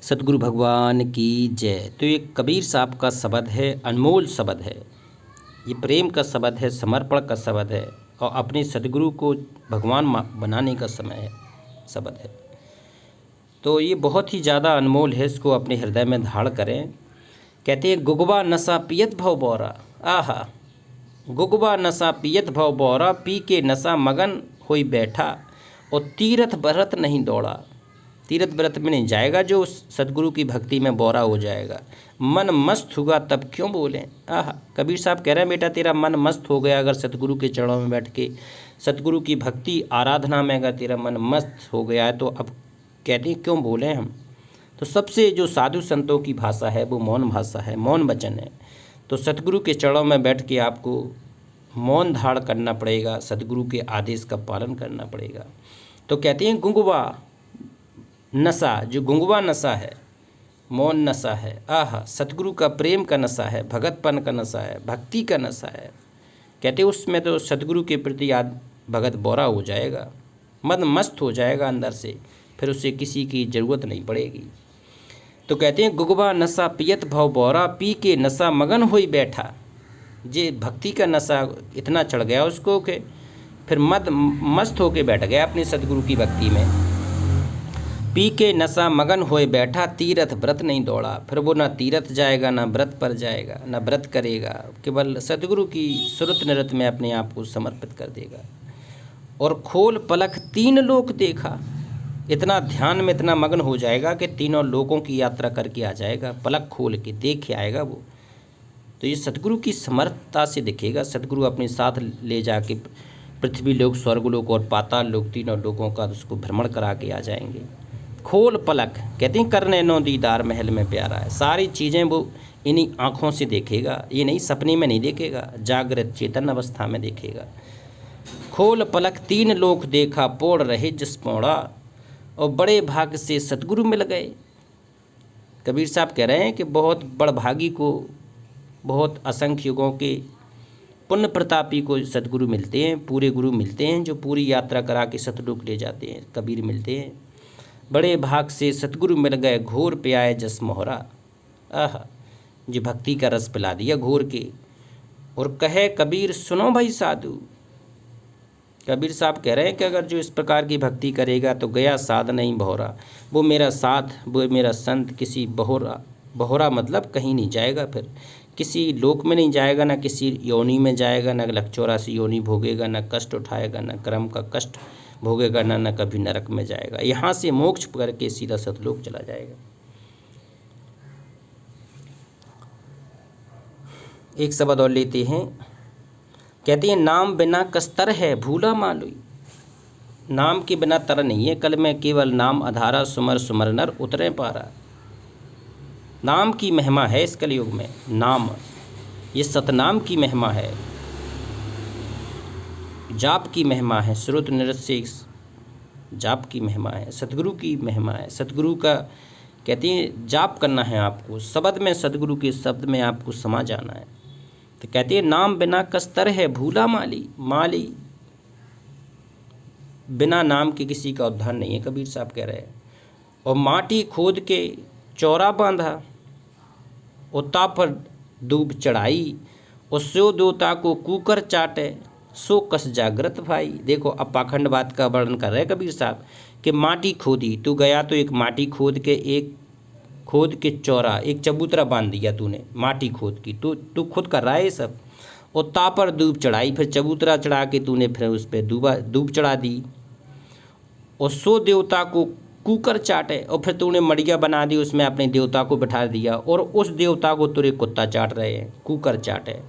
सतगुरु भगवान की जय। तो ये कबीर साहब का शब्द है, अनमोल शब्द है। ये प्रेम का शब्द है, समर्पण का शब्द है और अपने सतगुरु को भगवान बनाने का समय है शब्द है। तो ये बहुत ही ज़्यादा अनमोल है, इसको अपने हृदय में धारण करें। कहते हैं गुगवा नशा पियत भव बौरा। आहा, गुगवा नशा पियत भव बौरा, पी के नशा मगन होई बैठा और तीरथ व्रत नहीं दौड़ा। तीरथ व्रत में नहीं जाएगा जो सतगुरु की भक्ति में बौरा हो जाएगा। मन मस्त होगा तब क्यों बोलें। आह, कबीर साहब कह रहे हैं बेटा तेरा मन मस्त हो गया अगर सतगुरु के चरणों में बैठ के सतगुरु की भक्ति आराधना में अगर तेरा मन मस्त हो गया है तो अब कहते हैं क्यों बोलें हम। तो सबसे जो साधु संतों की भाषा है वो मौन भाषा है, मौन वचन है। तो सतगुरु के चरणों में बैठ के आपको मौन धारण करना पड़ेगा, सतगुरु के आदेश का पालन करना पड़ेगा। तो कहते हैं गुंगवा नशा, जो गुंगवा नशा है, मौन नशा है, आह सतगुरु का प्रेम का नशा है, भगतपन का नशा है, भक्ति का नशा है। कहते उसमें तो सतगुरु के प्रति भगत बौरा हो जाएगा, मन मस्त हो जाएगा अंदर से, फिर उसे किसी की ज़रूरत नहीं पड़ेगी। तो कहते हैं गुगवा नशा पियत भव बौरा, पी के नशा मगन होई बैठा। जे भक्ति का नशा इतना चढ़ गया उसको कि फिर मस्त होके बैठ गया अपने सतगुरु की भक्ति में। पी के नशा मगन होए बैठा, तीरथ व्रत नहीं दौड़ा। फिर वो ना तीरथ जाएगा, ना व्रत पर जाएगा, ना व्रत करेगा, केवल सतगुरु की सुरत नृत में अपने आप को समर्पित कर देगा। और खोल पलक तीन लोक देखा, इतना ध्यान में इतना मगन हो जाएगा कि तीनों लोकों की यात्रा करके आ जाएगा, पलक खोल के देख के आएगा वो। तो ये सतगुरु की समर्थता से दिखेगा। सतगुरु अपने साथ ले जाके पृथ्वी लोक, स्वर्गलोक और पाताल लोक, तीनों लोगों का उसको भ्रमण करा के आ जाएंगे। खोल पलक, कहते हैं करने नो दीदार महल में प्यारा है। सारी चीज़ें वो इन्हीं आँखों से देखेगा, ये नहीं सपने में नहीं देखेगा, जागृत चेतन अवस्था में देखेगा। खोल पलक तीन लोक देखा, पोड़ रहे जिस पौड़ा, और बड़े भाग से सतगुरु मिल गए। कबीर साहब कह रहे हैं कि बहुत बड़भागी को, बहुत असंख्य युगों के पुण्य प्रतापी को सतगुरु मिलते हैं, पूरे गुरु मिलते हैं जो पूरी यात्रा करा के सतलोक ले जाते हैं, कबीर मिलते हैं। बड़े भाग से सतगुरु मिल गए, घोर पे आए जस मोहरा। आह, जो भक्ति का रस पिला दिया घोर के। और कहे कबीर सुनो भाई साधु। कबीर साहब कह रहे हैं कि अगर जो इस प्रकार की भक्ति करेगा तो गया साध नहीं बहोरा। वो मेरा साथ, वो मेरा संत किसी बहोरा मतलब कहीं नहीं जाएगा, फिर किसी लोक में नहीं जाएगा, ना किसी योनि में जाएगा, ना लक-84 योनि भोगेगा, ना कष्ट उठाएगा, ना कर्म का कष्ट भोगेगा, ना कभी नरक में जाएगा। यहाँ से मोक्ष करके सीधा सतलोक चला जाएगा। एक शब्द और लेते हैं। कहते हैं नाम बिना कस्तर है भूला मालूई। नाम के बिना तर नहीं है, कल में केवल नाम अधारा, सुमर सुमर नर उतरे पारा। नाम की महिमा है इस कलयुग में। नाम, ये सतनाम की महिमा है, जाप की महिमा है, श्रुत नृत से जाप की महिमा है, सतगुरु की महिमा है। सतगुरु का कहते हैं जाप करना है आपको, शब्द में सतगुरु के शब्द में आपको समा जाना है। तो कहते हैं नाम बिना कस्तर है भूला माली। माली, बिना नाम के किसी का उद्धार नहीं है, कबीर साहब कह रहे हैं। और माटी खोद के चौरा बांधा, उता पर दूब चढ़ाई, और सो देवता को कुकर चाटे, सो कस जागृत भाई। देखो अब पाखंडवाद का वर्णन कर रहे हैं कबीर साहब कि माटी खोदी, तू गया तो एक माटी खोद के चौरा, एक चबूतरा बांध दिया तूने माटी खोद की, तू खुद कर रहा है ये सब। और तापर दूब चढ़ाई, फिर चबूतरा चढ़ा के तूने फिर उस पर दूब चढ़ा दी। और सो देवता को कुकर चाटे, और फिर तूने मड़िया बना दी, उसमें अपने देवता को बिठा दिया, और उस देवता को तुरे कुत्ता चाट रहे हैं, कुकर चाटे।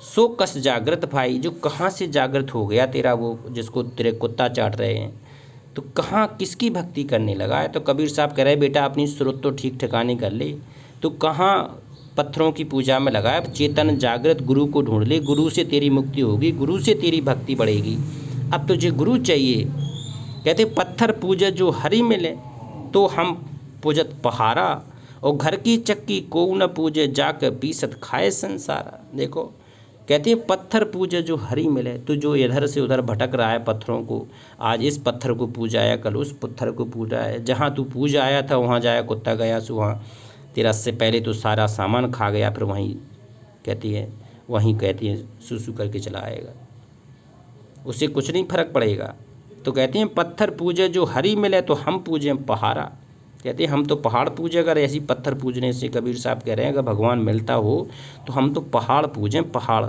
सो कस जागृत भाई, जो कहाँ से जागृत हो गया तेरा वो, जिसको तेरे कुत्ता चाट रहे हैं, तो कहाँ किसकी भक्ति करने लगा है। तो कबीर साहब कह रहे बेटा अपनी सुरत तो ठीक ठिकाने कर ले, तो कहाँ पत्थरों की पूजा में लगा है। चेतन जागृत गुरु को ढूंढ ले, गुरु से तेरी मुक्ति होगी, गुरु से तेरी भक्ति बढ़ेगी। अब तुझे गुरु चाहिए। कहते पत्थर पूजे जो हरि मिले, तो हम पूजत पहारा, और घर की चक्की को न पूजे जाकर पीसत खाए संसारा। देखो कहते हैं पत्थर पूजे जो हरी मिले। तो जो इधर से उधर भटक रहा है पत्थरों को, आज इस पत्थर को पूजा आया, कल उस पत्थर को पूजा है, जहाँ तू पूजा आया था वहाँ जाया कुत्ता गया सो वहाँ तेरा से पहले तो सारा सामान खा गया, फिर वहीं कहती है सुसु करके चला आएगा, उससे कुछ नहीं फर्क पड़ेगा। तो कहते हैं पत्थर पूजे जो हरी मिले तो हम पूजें पहाड़ा। कहते हैं हम तो पहाड़ पूजे, अगर ऐसी पत्थर पूजने से कबीर साहब कह रहे हैं अगर भगवान मिलता हो तो हम तो पहाड़ पूजें, पहाड़।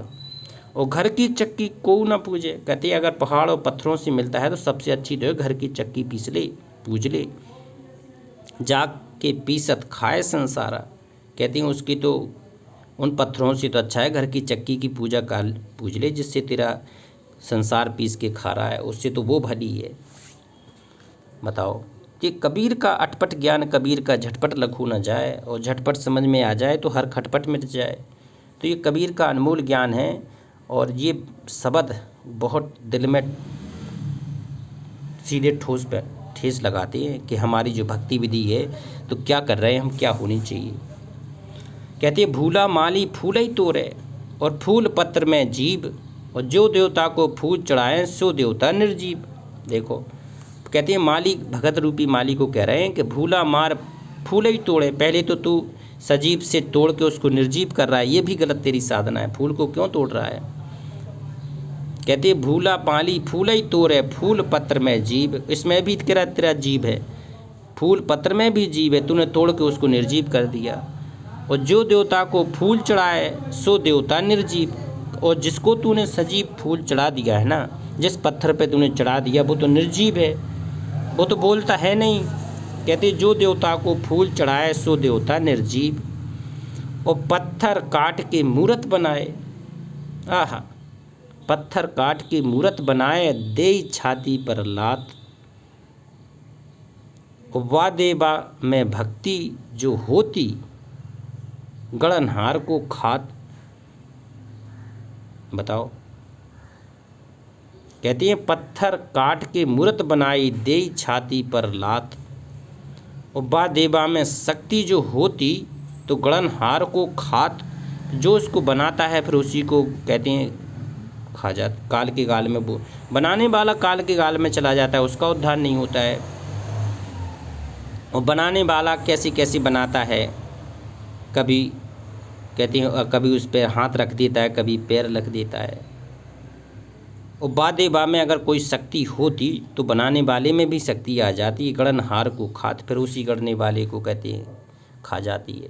और घर की चक्की को ना पूजे। कहते हैं अगर पहाड़ और पत्थरों से मिलता है तो सबसे अच्छी तो है घर की चक्की पीस ले, पूज ले, जाग के पीसत खाए संसारा। कहती हैं उसकी तो उन पत्थरों से तो अच्छा है घर की चक्की की पूजा काल पूज ले, जिससे तेरा संसार पीस के खा रहा है, उससे तो वो भली है। बताओ कि कबीर का अटपट ज्ञान, कबीर का झटपट लखू न जाए, और झटपट समझ में आ जाए तो हर खटपट मिट जाए। तो ये कबीर का अनमोल ज्ञान है, और ये शब्द बहुत दिल में सीधे ठोस पे ठेस लगाते हैं कि हमारी जो भक्ति विधि है तो क्या कर रहे हैं हम, क्या होनी चाहिए। कहते हैं भूला माली फूल ही तोड़े, और फूल पत्र में जीव, और जो देवता को फूल चढ़ाएं सो देवता निर्जीव। देखो कहते हैं माली, भगत रूपी माली को कह रहे हैं कि भूला मार फूल ही तोड़े। पहले तो तू सजीव से तोड़ के उसको निर्जीव कर रहा है, ये भी गलत तेरी साधना है। फूल को क्यों तोड़ रहा है? कहते हैं भूला माली फूल ही तोड़े, फूल पत्र में जीव। इसमें भी तेरा जीव है, फूल पत्र में भी जीव है, तूने तोड़ के उसको निर्जीव कर दिया। और जो देवता को फूल चढ़ाए सो देवता निर्जीव। और जिसको तूने सजीव फूल चढ़ा दिया है ना, जिस पत्थर पे तूने चढ़ा दिया वो तो निर्जीव है, वो तो बोलता है नहीं। कहते जो देवता को फूल चढ़ाए सो देवता निर्जीव, और पत्थर काट के मूरत बनाए। आहा, पत्थर काट के मूरत बनाए, दे छाती पर लात। वा देवा में भक्ति जो होती, गणनहार को खात। बताओ, कहती हैं पत्थर काट के मूरत बनाई, दे छाती पर लात। और बा देवा में शक्ति जो होती तो गणनहार को खात। जो उसको बनाता है फिर उसी को कहते हैं खा जाता, काल के गाल में। वो बनाने वाला काल के गाल में चला जाता है, उसका उद्धार नहीं होता है। और बनाने वाला कैसी कैसी बनाता है, कभी कहती हैं कभी उस पर हाथ रख देता है, कभी पैर रख देता है। और बादेबा में अगर कोई शक्ति होती तो बनाने वाले में भी शक्ति आ जाती। गणनहार को खात, फिर उसी गढ़ने वाले को कहते हैं खा जाती है।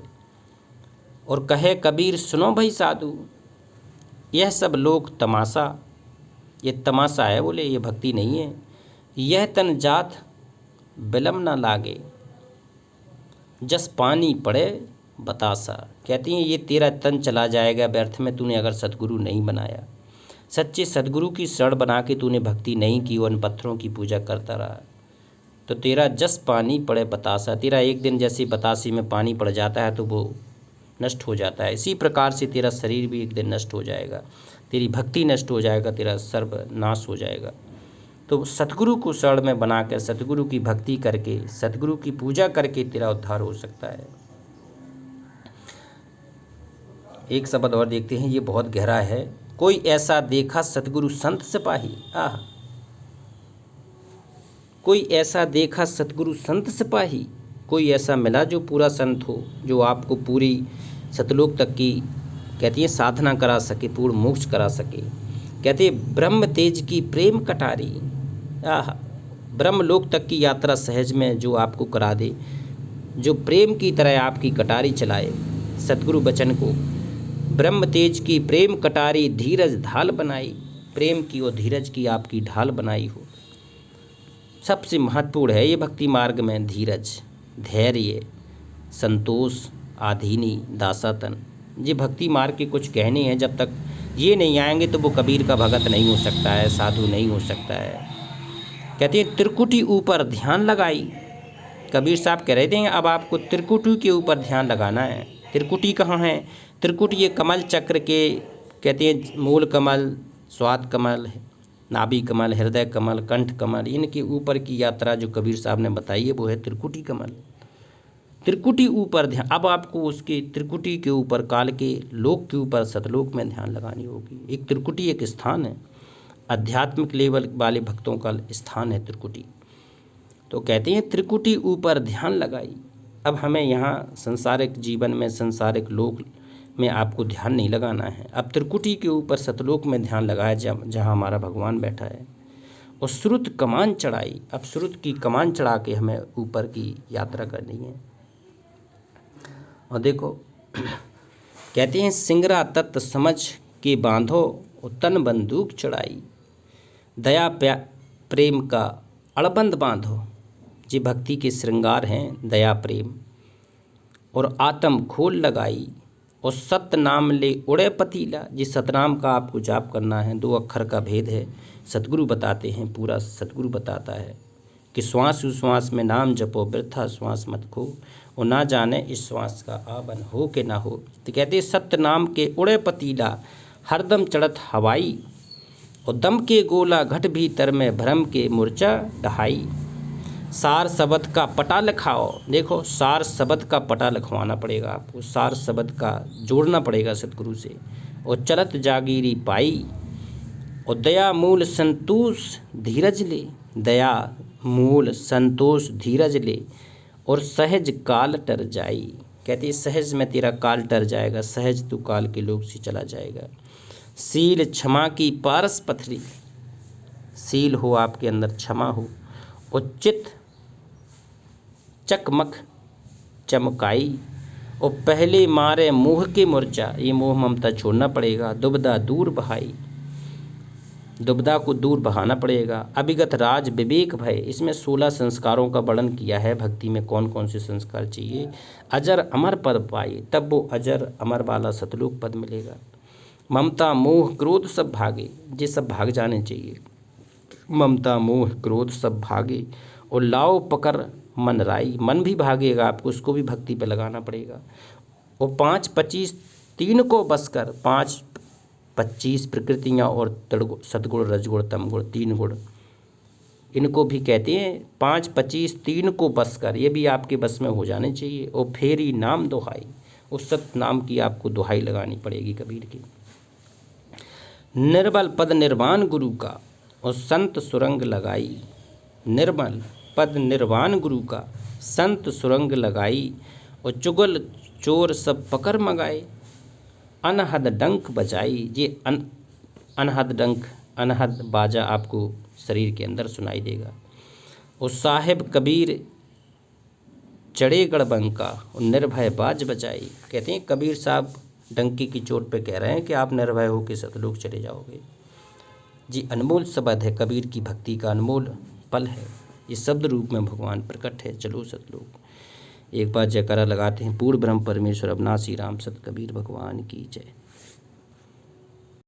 और कहे कबीर सुनो भाई साधु, यह सब लोग तमाशा, ये तमाशा है, बोले ये भक्ति नहीं है। यह तन जात बिलम ना लागे, जस पानी पड़े बतासा। कहती हैं ये तेरा तन चला जाएगा व्यर्थ में, तूने अगर सद्गुरु नहीं बनाया। सच्चे सद्गुरु की शरण बना के तूने भक्ति नहीं की, उन पत्थरों की पूजा करता रहा, तो तेरा जस पानी पड़े बतासा, तेरा एक दिन जैसे बतासे में पानी पड़ जाता है तो वो नष्ट हो जाता है, इसी प्रकार से तेरा शरीर भी एक दिन नष्ट हो जाएगा, तेरी भक्ति नष्ट हो जाएगा, तेरा सर्वनाश हो जाएगा। तो सतगुरु को शरण में बना कर सतगुरु की भक्ति करके, सतगुरु की पूजा करके तेरा उद्धार हो सकता है। एक शब्द और देखते हैं, ये बहुत गहरा है। कोई ऐसा देखा सतगुरु संत सिपाही। आह, कोई ऐसा देखा सतगुरु संत सिपाही, कोई ऐसा मिला जो पूरा संत हो, जो आपको पूरी सतलोक तक की कहती है साधना करा सके, पूर्ण मोक्ष करा सके। कहते ब्रह्म तेज की प्रेम कटारी। आह, ब्रह्मलोक तक की यात्रा सहज में जो आपको करा दे, जो प्रेम की तरह आपकी कटारी चलाए, सतगुरु वचन को। ब्रह्म तेज की प्रेम कटारी, धीरज ढाल बनाई। प्रेम की और धीरज की आपकी ढाल बनाई हो। सबसे महत्वपूर्ण है ये भक्ति मार्ग में धीरज, धैर्य, संतोष, आधीनी, दासातन। ये भक्ति मार्ग के कुछ कहने हैं, जब तक ये नहीं आएंगे तो वो कबीर का भगत नहीं हो सकता है, साधु नहीं हो सकता है। कहते हैं त्रिकुटी ऊपर ध्यान लगाई। कबीर साहब कह रहे थे अब आपको त्रिकुटी के ऊपर ध्यान लगाना है। त्रिकुटी कहाँ है? त्रिकुटी ये कमल चक्र के कहते हैं, मूल कमल, स्वाद कमल, नाभि कमल, हृदय कमल, कंठ कमल, इनके ऊपर की यात्रा जो कबीर साहब ने बताई है वो है त्रिकुटी कमल। त्रिकुटी ऊपर ध्यान, अब आपको उसके त्रिकुटी के ऊपर, काल के लोक के ऊपर सतलोक में ध्यान लगानी होगी। एक त्रिकुटी एक स्थान है, आध्यात्मिक लेवल वाले भक्तों का स्थान है त्रिकुटी। तो कहते हैं त्रिकुटी ऊपर ध्यान लगाई। अब हमें यहाँ संसारिक जीवन में, संसारिक लोक में आपको ध्यान नहीं लगाना है। अब त्रिकुटी के ऊपर सतलोक में ध्यान लगाया जहाँ हमारा भगवान बैठा है। और श्रुत कमान चढ़ाई, अब श्रुत की कमान चढ़ा के हमें ऊपर की यात्रा करनी है। और देखो कहते हैं सिंगरा तत्व समझ के बांधो और तन बंदूक चढ़ाई, दया प्रेम का अड़बंद बांधो। जी भक्ति के श्रृंगार हैं दया प्रेम, और आत्म खोल लगाई, और सत्य नाम ले उड़े पतीला। जी सतनाम का आपको जाप करना है, 2 अक्षर का भेद है, सतगुरु बताते हैं, पूरा सतगुरु बताता है कि श्वास उश्वास में नाम जपो, वृथा श्वास मत खो, और ना जाने इस श्वास का आबन हो के ना हो। तो कहते सत्य नाम के उड़े पतीला, हरदम चढ़त हवाई, और दम के गोला घट भीतर में भ्रम के मूर्छा ढहाई। सार शब्द का पटा लिखाओ, देखो सार शब्द का पटा लिखवाना पड़ेगा आपको, सार शब्द का जोड़ना पड़ेगा सतगुरु से। और चलत जागीरी पाई, और दया मूल संतोष धीरज ले, दया मूल संतोष धीरज ले, और सहज काल टर जाई। कहती है सहज में तेरा काल टर जाएगा, सहज तू काल के लोग से चला जाएगा। सील क्षमा की पारस पथरी, सील हो आपके अंदर, क्षमा हो, और चित चकमक चमकाई, और पहले मारे मोह के मूर्छा, ये मोह ममता छोड़ना पड़ेगा। दुबदा दूर बहाई, दुबदा को दूर बहाना पड़ेगा। अभिगत राज विवेक भय, इसमें 16 संस्कारों का वर्णन किया है, भक्ति में कौन कौन से संस्कार चाहिए। अजर अमर पद पाए, तब वो अजर अमर वाला सतलोक पद मिलेगा। ममता मोह क्रोध सब भागे, ये सब भाग जाने चाहिए। ममता मोह क्रोध सब भागे, और लाओ पकड़ मन राई, मन भी भागेगा आपको, उसको भी भक्ति पे लगाना पड़ेगा। और 5 25 3 को बस कर, 5 25 प्रकृतियाँ और सतगुण रजगुण तमगुण 3 गुण, इनको भी कहते हैं 5 25 3 को बस कर, ये भी आपके बस में हो जाने चाहिए। और फेरी नाम दोहाई, उस सत नाम की आपको दोहाई लगानी पड़ेगी कबीर की। निर्बल पद निर्वाण गुरु का, और संत सुरंग लगाई, निर्मल पद निर्वाण गुरु का, संत सुरंग लगाई, और चुगल चोर सब पकड़ मगाए, अनहद डंक बजाई। ये अनहद डंक, अनहद बाजा आपको शरीर के अंदर सुनाई देगा। और साहिब कबीर चढ़े गढ़बंका, और निर्भय बाज बजाई। कहते हैं कबीर साहब डंकी की चोट पे कह रहे हैं कि आप निर्भय हो के सतलोक चले जाओगे। जी अनमोल शब्द है, कबीर की भक्ति का अनमोल पल है, ये शब्द रूप में भगवान प्रकट है। चलो सतलोक, एक बार जयकारा लगाते हैं। पूर्ण ब्रह्म परमेश्वर अविनाशी राम सत कबीर भगवान की जय।